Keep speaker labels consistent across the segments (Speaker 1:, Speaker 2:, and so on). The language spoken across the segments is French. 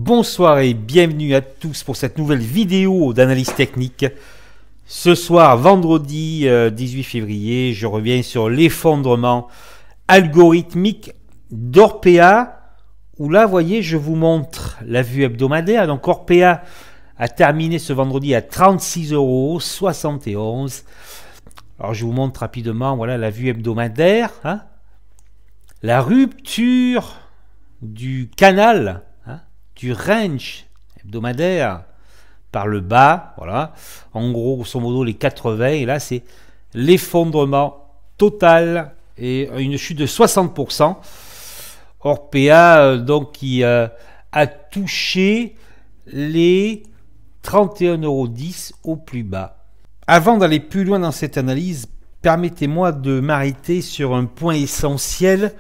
Speaker 1: Bonsoir et bienvenue à tous pour cette nouvelle vidéo d'analyse technique. Ce soir, vendredi 18 février, je reviens sur l'effondrement algorithmique d'Orpea. Où là, vous voyez, je vous montre la vue hebdomadaire. Donc Orpea a terminé ce vendredi à 36,71 €. Alors je vous montre rapidement, voilà la vue hebdomadaire. La rupture du canal, du range hebdomadaire par le bas, voilà, en gros, grosso modo, les 80, et là, c'est l'effondrement total et une chute de 60%. Orpea, donc, qui a touché les 31,10 € au plus bas. Avant d'aller plus loin dans cette analyse, permettez-moi de m'arrêter sur un point essentiel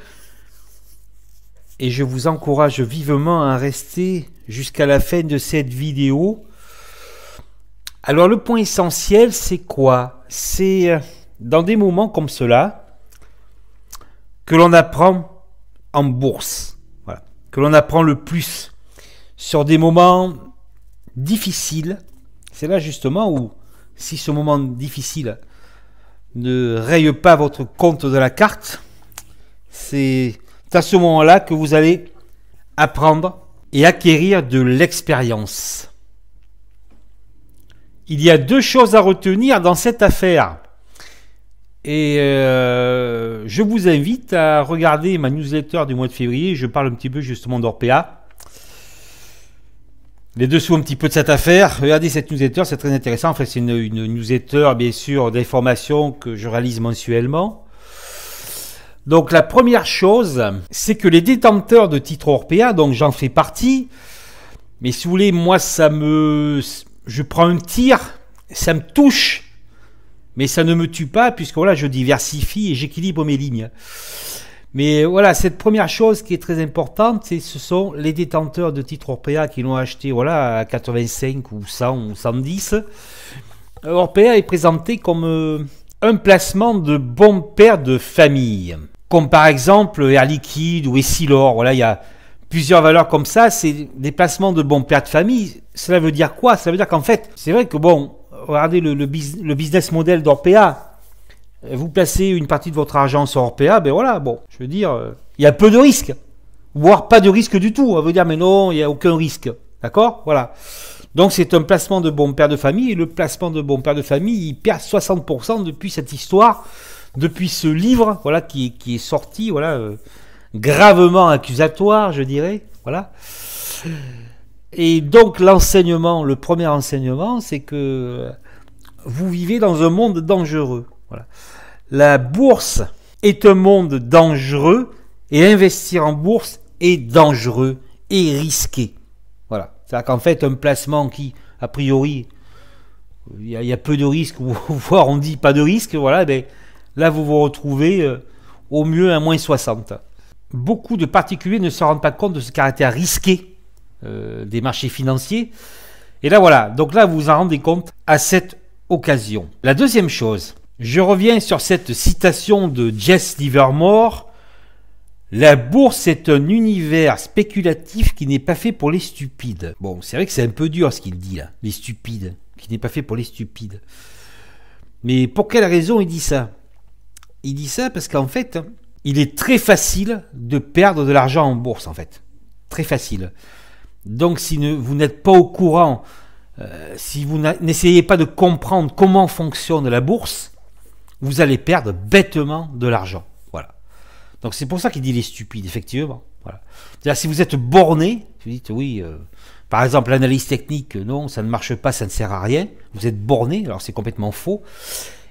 Speaker 1: et je vous encourage vivement à rester jusqu'à la fin de cette vidéo. Alors le point essentiel, c'est quoi? C'est dans des moments comme cela que l'on apprend en bourse, voilà, que l'on apprend le plus. Sur des moments difficiles, c'est là justement où, si ce moment difficile ne raye pas votre compte de la carte, c'est à ce moment-là que vous allez apprendre et acquérir de l'expérience. Il y a deux choses à retenir dans cette affaire. Et je vous invite à regarder ma newsletter du mois de février. Je parle un petit peu justement d'Orpea. Les dessous un petit peu de cette affaire. Regardez cette newsletter, c'est très intéressant. En fait, c'est une newsletter, bien sûr, d'informations que je réalise mensuellement. Donc la première chose, c'est que les détenteurs de titres Orpea, donc j'en fais partie, mais si vous voulez, moi je prends un tir, ça me touche, mais ça ne me tue pas, puisque voilà, je diversifie et j'équilibre mes lignes. Mais voilà, cette première chose qui est très importante, ce sont les détenteurs de titres Orpea qui l'ont acheté voilà, à 85 ou 100 ou 110. Orpea est présenté comme un placement de bon père de famille. Comme par exemple Air Liquide ou Essilor, voilà, il y a plusieurs valeurs comme ça, c'est des placements de bons pères de famille. Cela veut dire quoi? Ça veut dire qu'en fait, c'est vrai que bon, regardez le business model d'Orpea, vous placez une partie de votre argent sur Orpea, ben voilà, bon, je veux dire, il y a peu de risques, voire pas de risque du tout. On veut dire, mais non, il n'y a aucun risque, d'accord? Voilà. Donc c'est un placement de bon père de famille, et le placement de bon père de famille, il perd 60% depuis cette histoire. Depuis ce livre, voilà, qui est sorti, voilà, gravement accusatoire, je dirais, voilà. Et donc l'enseignement, le premier enseignement, c'est que vous vivez dans un monde dangereux. Voilà. La bourse est un monde dangereux et investir en bourse est dangereux et risqué. Voilà. C'est-à-dire qu'en fait, un placement qui, a priori, il y a peu de risques, voire on dit pas de risque, voilà, ben là, vous vous retrouvez au mieux à moins 60. Beaucoup de particuliers ne se rendent pas compte de ce caractère risqué des marchés financiers. Et là, voilà. Donc là, vous vous en rendez compte à cette occasion. La deuxième chose, je reviens sur cette citation de Jesse Livermore. La bourse est un univers spéculatif qui n'est pas fait pour les stupides. Bon, c'est vrai que c'est un peu dur ce qu'il dit là, les stupides, qui n'est pas fait pour les stupides. Mais pour quelle raison il dit ça? Il dit ça parce qu'en fait, il est très facile de perdre de l'argent en bourse, en fait. Très facile. Donc, si vous n'êtes pas au courant, si vous n'essayez pas de comprendre comment fonctionne la bourse, vous allez perdre bêtement de l'argent. Voilà. Donc, c'est pour ça qu'il dit les stupides, effectivement. Voilà. C'est-à-dire, si vous êtes borné, vous dites oui, par exemple, l'analyse technique, non, ça ne marche pas, ça ne sert à rien. Vous êtes borné, alors c'est complètement faux.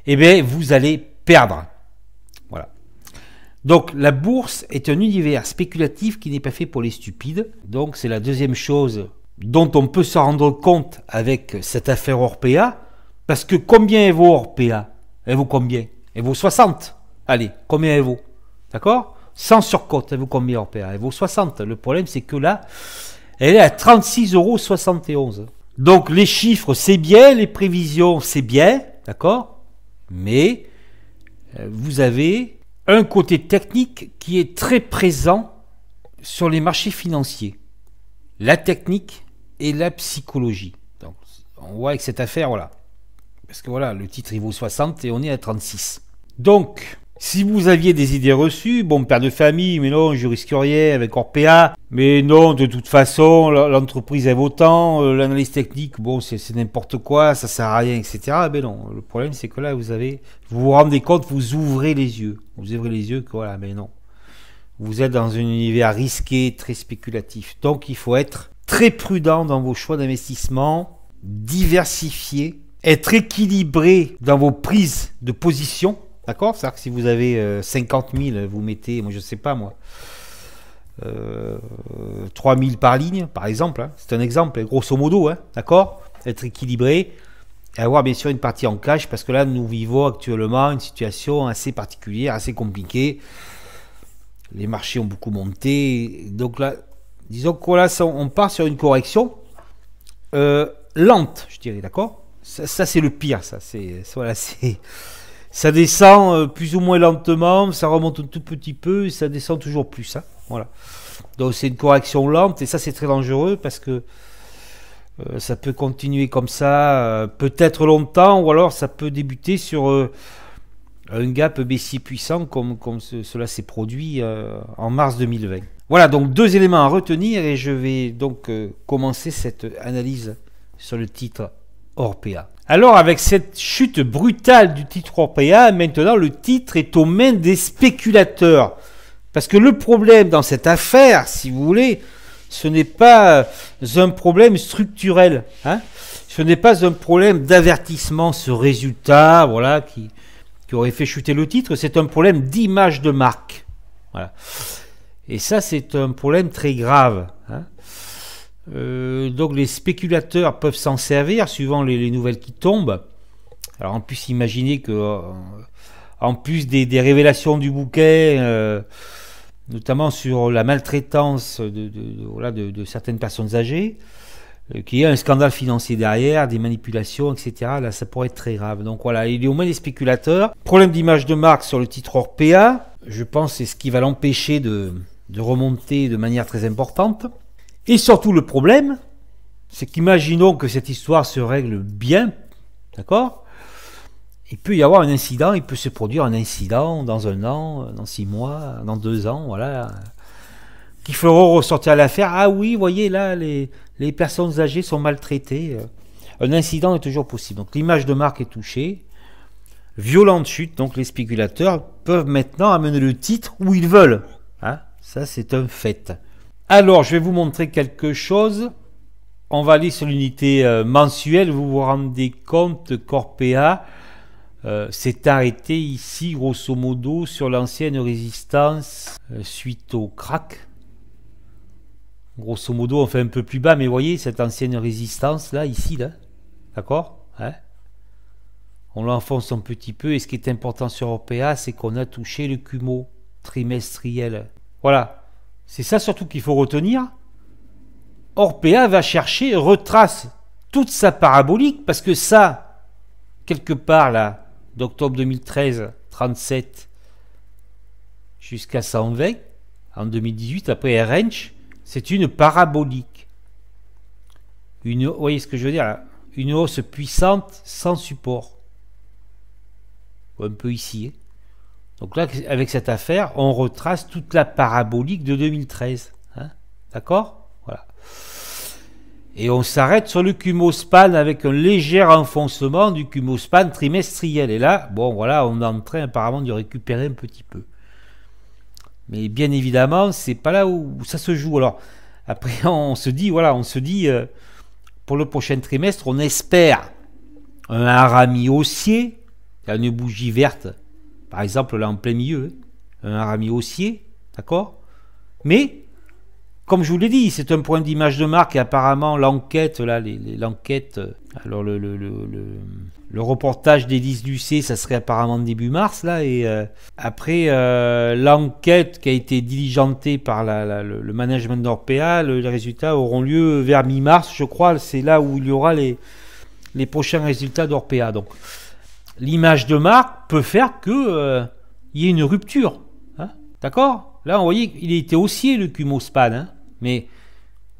Speaker 1: Eh bien, vous allez perdre. Voilà. Donc la bourse est un univers spéculatif qui n'est pas fait pour les stupides. Donc c'est la deuxième chose dont on peut se rendre compte avec cette affaire Orpea. Parce que combien elle vaut Orpea? Elle vaut combien? Elle vaut 60. Allez, combien elle vaut? D'accord? Sans surcote, elle vaut combien Orpea? Elle vaut 60. Le problème c'est que là, elle est à 36,71 €. Donc les chiffres c'est bien, les prévisions c'est bien, d'accord? Mais vous avez un côté technique qui est très présent sur les marchés financiers. la technique et la psychologie. Donc, on voit avec cette affaire, voilà. Parce que voilà, le titre il vaut 60 et on est à 36. Donc, si vous aviez des idées reçues, bon, père de famille, mais non, je risque rien avec Orpea, mais non, de toute façon, l'entreprise elle vaut tant, l'analyse technique, bon, c'est n'importe quoi, ça sert à rien, etc. Mais non, le problème c'est que là, vous vous rendez compte, vous ouvrez les yeux. Vous ouvrez les yeux que voilà, mais non. Vous êtes dans un univers risqué, très spéculatif. Donc, il faut être très prudent dans vos choix d'investissement, diversifier, être équilibré dans vos prises de position. D'accord? C'est-à-dire que si vous avez 50 000, vous mettez, moi je sais pas moi, 3 000 par ligne, par exemple. Hein. C'est un exemple, grosso modo. Hein, d'accord? Être équilibré et avoir bien sûr une partie en cash parce que là, nous vivons actuellement une situation assez particulière, assez compliquée. Les marchés ont beaucoup monté. Donc là, disons que voilà, on part sur une correction lente, je dirais, d'accord? Ça c'est le pire, ça. Voilà, c'est... Ça descend plus ou moins lentement, ça remonte un tout petit peu et ça descend toujours plus. Hein, voilà. Donc c'est une correction lente et ça c'est très dangereux parce que ça peut continuer comme ça peut-être longtemps ou alors ça peut débuter sur un gap baissier puissant comme cela s'est produit en mars 2020. Voilà donc deux éléments à retenir et je vais donc commencer cette analyse sur le titre Orpea. Alors, avec cette chute brutale du titre Orpea, maintenant le titre est aux mains des spéculateurs. Parce que le problème dans cette affaire, si vous voulez, ce n'est pas un problème structurel. Hein, ce n'est pas un problème d'avertissement, ce résultat voilà, qui aurait fait chuter le titre. C'est un problème d'image de marque. Voilà. Et ça, c'est un problème très grave. Hein. Donc les spéculateurs peuvent s'en servir suivant les nouvelles qui tombent. Alors on peut s'imaginer que en plus des révélations du bouquet, notamment sur la maltraitance de certaines personnes âgées, qu'il y ait un scandale financier derrière, des manipulations, etc. Là ça pourrait être très grave. Donc voilà, il est au moins des spéculateurs. Problème d'image de marque sur le titre Orpea, je pense que c'est ce qui va l'empêcher de remonter de manière très importante. Et surtout le problème, c'est qu'imaginons que cette histoire se règle bien, d'accord? Il peut y avoir un incident, il peut se produire un incident dans 1 an, dans 6 mois, dans 2 ans, voilà, qui feront ressortir l'affaire. Ah oui, voyez là, les personnes âgées sont maltraitées. Un incident est toujours possible. Donc l'image de marque est touchée, violente chute, donc les spéculateurs peuvent maintenant amener le titre où ils veulent. Hein? Ça c'est un fait. Alors, je vais vous montrer quelque chose. On va aller sur l'unité mensuelle. Vous vous rendez compte qu'Orpea s'est arrêté ici, grosso modo, sur l'ancienne résistance suite au crack. Grosso modo, on fait un peu plus bas, mais vous voyez, cette ancienne résistance, là, ici, là. D'accord, hein? On l'enfonce un petit peu. Et ce qui est important sur Orpea, c'est qu'on a touché le CUMO trimestriel. Voilà. C'est ça surtout qu'il faut retenir. Orpea va chercher, retrace toute sa parabolique, parce que ça, quelque part là, d'octobre 2013, 37, jusqu'à 120, en 2018, après range, c'est une parabolique. Vous voyez ce que je veux dire là? Une hausse puissante sans support. Un peu ici. Hein. Donc là, avec cette affaire, on retrace toute la parabolique de 2013. Hein, d'accord? Voilà. Et on s'arrête sur le CUMO-SPAN avec un léger enfoncement du CUMO-SPAN trimestriel. Et là, bon, voilà, on est en train apparemment de récupérer un petit peu. Mais bien évidemment, c'est pas là où ça se joue. Alors, après, on se dit, voilà, pour le prochain trimestre, on espère un harami haussier, une bougie verte. Par exemple, là en plein milieu, un harami haussier, d'accord? Mais, comme je vous l'ai dit, c'est un point d'image de marque et apparemment l'enquête, là, l'enquête, alors le reportage d'Élise Lucet, ça serait apparemment début mars, là, et après l'enquête qui a été diligentée par le management d'Orpea, les résultats auront lieu vers mi-mars, je crois, c'est là où il y aura les prochains résultats d'Orpea, donc. L'image de marque peut faire que y ait une rupture. Hein, d'accord? Là, vous voyez, il était haussier le CUMO-SPAN. Hein, mais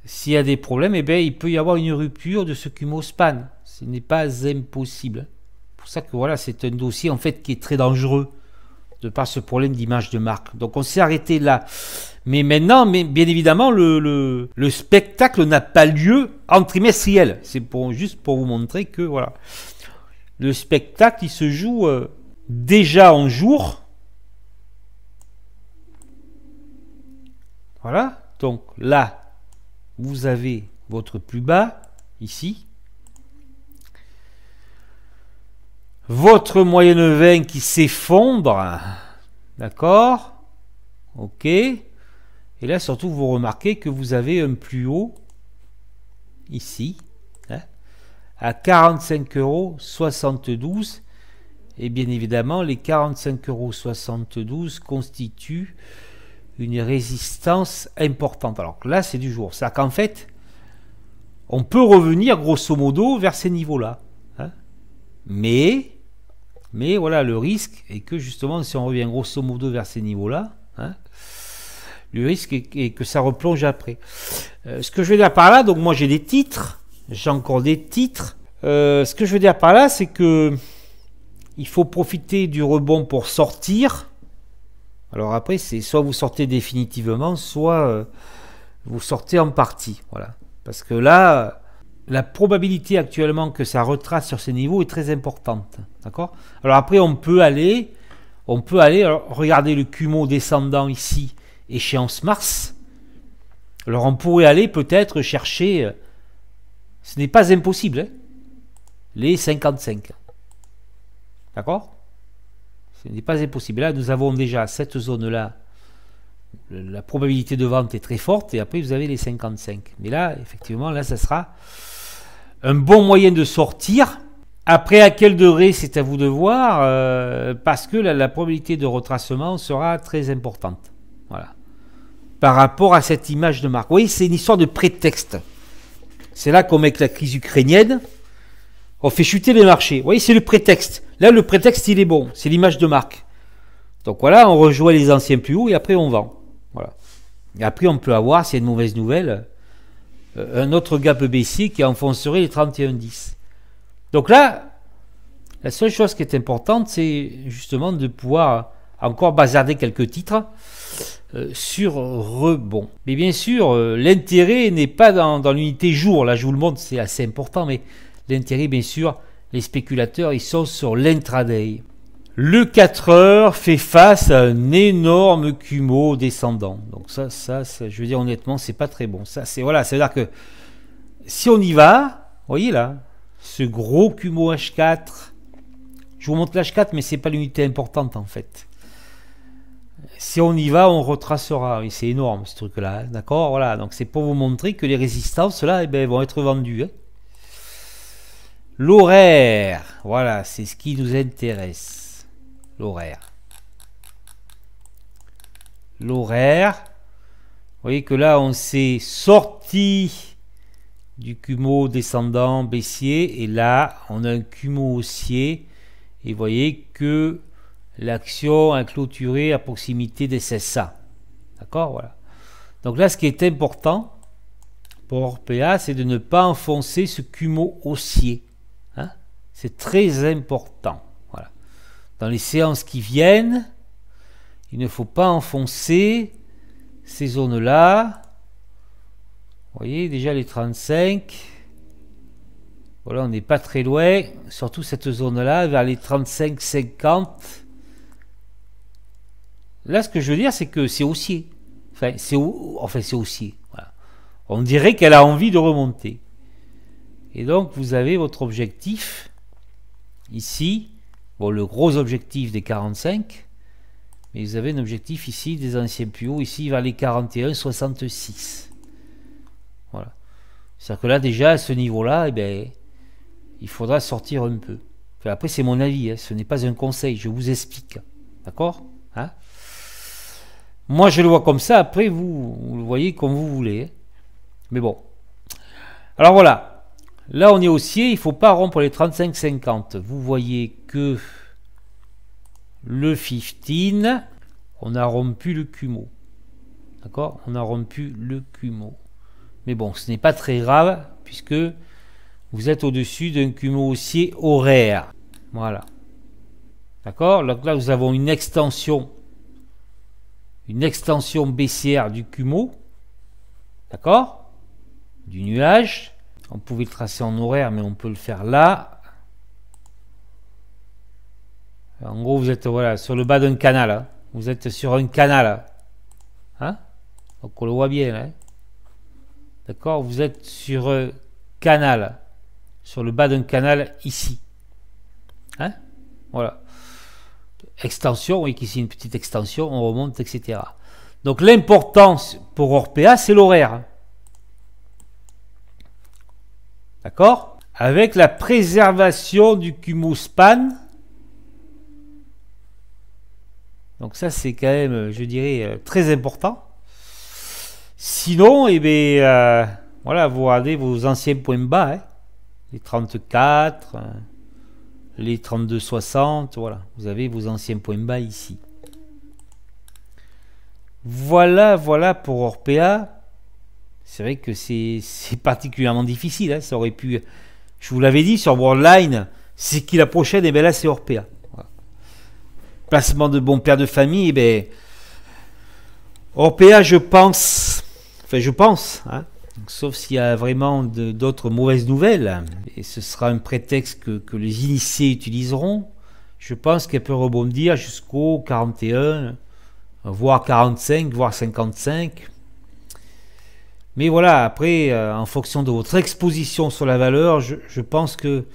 Speaker 1: s'il y a des problèmes, eh bien, il peut y avoir une rupture de ce Kumo span. Ce n'est pas impossible. C'est pour ça que voilà, c'est un dossier en fait qui est très dangereux de par ce problème d'image de marque. Donc on s'est arrêté là. Mais maintenant, bien évidemment, le spectacle n'a pas lieu en trimestriel. C'est juste pour vous montrer que voilà, le spectacle il se joue déjà en jour. Voilà. Donc là, vous avez votre plus bas ici. Votre moyenne 20 qui s'effondre. D'accord. Ok. Et là, surtout, vous remarquez que vous avez un plus haut ici, hein, à 45,72 €. Et bien évidemment, les 45,72 € constituent une résistance importante. Alors que là, c'est du jour. C'est-à-dire qu'en fait, on peut revenir grosso modo vers ces niveaux-là. Hein. Mais voilà, le risque est que justement, si on revient grosso modo vers ces niveaux-là, hein, le risque est que ça replonge après. Ce que je veux dire par là, donc moi j'ai des titres, j'ai encore des titres. Ce que je veux dire par là, c'est que il faut profiter du rebond pour sortir. Alors après, c'est soit vous sortez définitivement, soit vous sortez en partie. Voilà. Parce que là, la probabilité actuellement que ça retrace sur ces niveaux est très importante. D'accord ? Alors après, on peut aller alors, regarder le Kumo descendant ici, échéance mars. Alors on pourrait aller peut-être chercher, ce n'est pas impossible, hein, les 55. D'accord ? Ce n'est pas impossible. Là, nous avons déjà cette zone-là. La probabilité de vente est très forte et après vous avez les 55. Mais là, effectivement, là, ça sera un bon moyen de sortir. Après, à quel degré, c'est à vous de voir, parce que la probabilité de retracement sera très importante. Voilà. Par rapport à cette image de marque. Vous voyez, c'est une histoire de prétexte. C'est là qu'on met avec la crise ukrainienne, on fait chuter les marchés. Vous voyez, c'est le prétexte. Là, le prétexte, il est bon. C'est l'image de marque. Donc voilà, on rejoint les anciens plus hauts et après, on vend. Voilà. Et après, on peut avoir, s'il y a une mauvaise nouvelle, un autre gap baissier qui enfoncerait les 31,10. Donc là, la seule chose qui est importante, c'est justement de pouvoir encore bazarder quelques titres sur rebond. Mais bien sûr, l'intérêt n'est pas dans l'unité jour. Là, je vous le montre, c'est assez important, mais l'intérêt, bien sûr, les spéculateurs, ils sont sur l'intraday. Le 4 heures fait face à un énorme Kumo descendant. Donc ça, je veux dire honnêtement, c'est pas très bon. Ça, c'est voilà, c'est-à-dire que si on y va, vous voyez là, ce gros Kumo H4, je vous montre l'H4, mais c'est pas l'unité importante en fait. Si on y va, on retracera. Oui, c'est énorme ce truc-là, hein, d'accord. Voilà, donc c'est pour vous montrer que les résistances là, eh ben, vont être vendues. Hein. L'horaire, voilà, c'est ce qui nous intéresse. L'horaire. L'horaire. Vous voyez que là, on s'est sorti du Kumo descendant baissier et là, on a un Kumo haussier. Et vous voyez que l'action a clôturé à proximité des 1600. D'accord, voilà. Donc là, ce qui est important pour Orpea, c'est de ne pas enfoncer ce Kumo haussier. Hein, c'est très important. Voilà. Dans les séances qui viennent, il ne faut pas enfoncer ces zones-là. Vous voyez, déjà les 35. Voilà, on n'est pas très loin. Surtout cette zone-là, vers les 35-50. Là, ce que je veux dire, c'est que c'est haussier. Enfin, c'est haussier. Voilà. On dirait qu'elle a envie de remonter. Et donc, vous avez votre objectif ici. Bon, le gros objectif des 45. Mais vous avez un objectif ici, des anciens plus hauts, ici, vers les 41,66. Voilà. C'est-à-dire que là, déjà, à ce niveau-là, eh ben, il faudra sortir un peu. Enfin, après, c'est mon avis. Hein, ce n'est pas un conseil. Je vous explique. D'accord, hein? Moi, je le vois comme ça. Après, vous le voyez comme vous voulez. Hein. Mais bon. Alors voilà. Là, on est haussier. Il ne faut pas rompre les 35,50. Vous voyez que le 15, on a rompu le Kumo. D'accord? On a rompu le Kumo. Mais bon, ce n'est pas très grave puisque vous êtes au-dessus d'un cumul haussier horaire. Voilà. D'accord? Donc là, nous avons une extension baissière du cumul. D'accord? Du nuage. On pouvait le tracer en horaire, mais on peut le faire là. En gros, vous êtes voilà, sur le bas d'un canal. Hein. Vous êtes sur un canal. Hein? Donc on le voit bien. Hein. D'accord? Vous êtes sur un canal. Sur le bas d'un canal ici. Hein? Voilà. Extension, oui, ici une petite extension, on remonte, etc. Donc l'importance pour Orpea, c'est l'horaire. D'accord? Avec la préservation du cumul span. Donc ça, c'est quand même, je dirais, très important. Sinon, eh bien, voilà, vous regardez vos anciens points bas, hein, les 34, les 32,60, voilà, vous avez vos anciens points bas ici. Voilà pour Orpea. C'est vrai que c'est particulièrement difficile, hein, ça aurait pu, je vous l'avais dit, sur Worldline, c'est qui la prochaine, et bien là c'est Orpea. Voilà. Placement de bon père de famille, et bien Orpea, je pense, hein, sauf s'il y a vraiment d'autres mauvaises nouvelles, et ce sera un prétexte que les initiés utiliseront, je pense qu'elle peut rebondir jusqu'au 41, voire 45, voire 55. Mais voilà, après, en fonction de votre exposition sur la valeur, je pense que,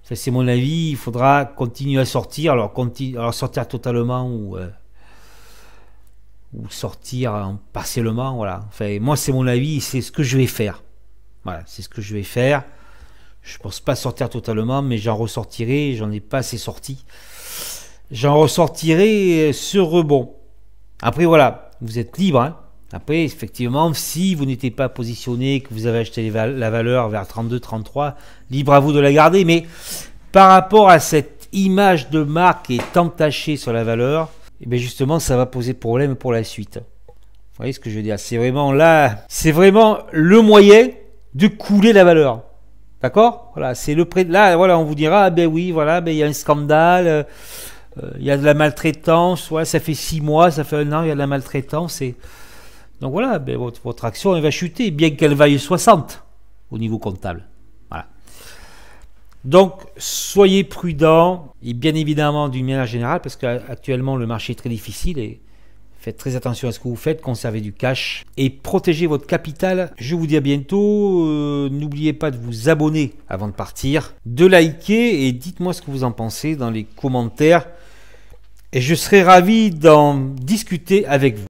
Speaker 1: ça c'est mon avis, il faudra continuer à sortir, alors sortir totalement ou sortir partiellement, voilà. Enfin, moi c'est mon avis, c'est ce que je vais faire. Voilà, c'est ce que je vais faire. Je pense pas sortir totalement, mais j'en ressortirai, j'en ai pas assez sorti. J'en ressortirai sur rebond. Après voilà, vous êtes libre, hein. Après, effectivement, si vous n'étiez pas positionné, que vous avez acheté la valeur vers 32, 33, libre à vous de la garder. Mais par rapport à cette image de marque qui est entachée sur la valeur, et bien justement, ça va poser problème pour la suite. Vous voyez ce que je veux dire? C'est vraiment là, c'est vraiment le moyen de couler la valeur. D'accord? Voilà, c'est le prêt. Là, voilà, on vous dira, ah ben oui, voilà, ben il y a un scandale, il y a de la maltraitance, ouais, ça fait 6 mois, ça fait 1 an, il y a de la maltraitance. Donc voilà, ben votre action elle va chuter, bien qu'elle vaille 60 au niveau comptable. Voilà. Donc soyez prudents, et bien évidemment d'une manière générale, parce qu'actuellement le marché est très difficile, et faites très attention à ce que vous faites, conservez du cash, et protégez votre capital. Je vous dis à bientôt, n'oubliez pas de vous abonner avant de partir, de liker, et dites-moi ce que vous en pensez dans les commentaires, et je serai ravi d'en discuter avec vous.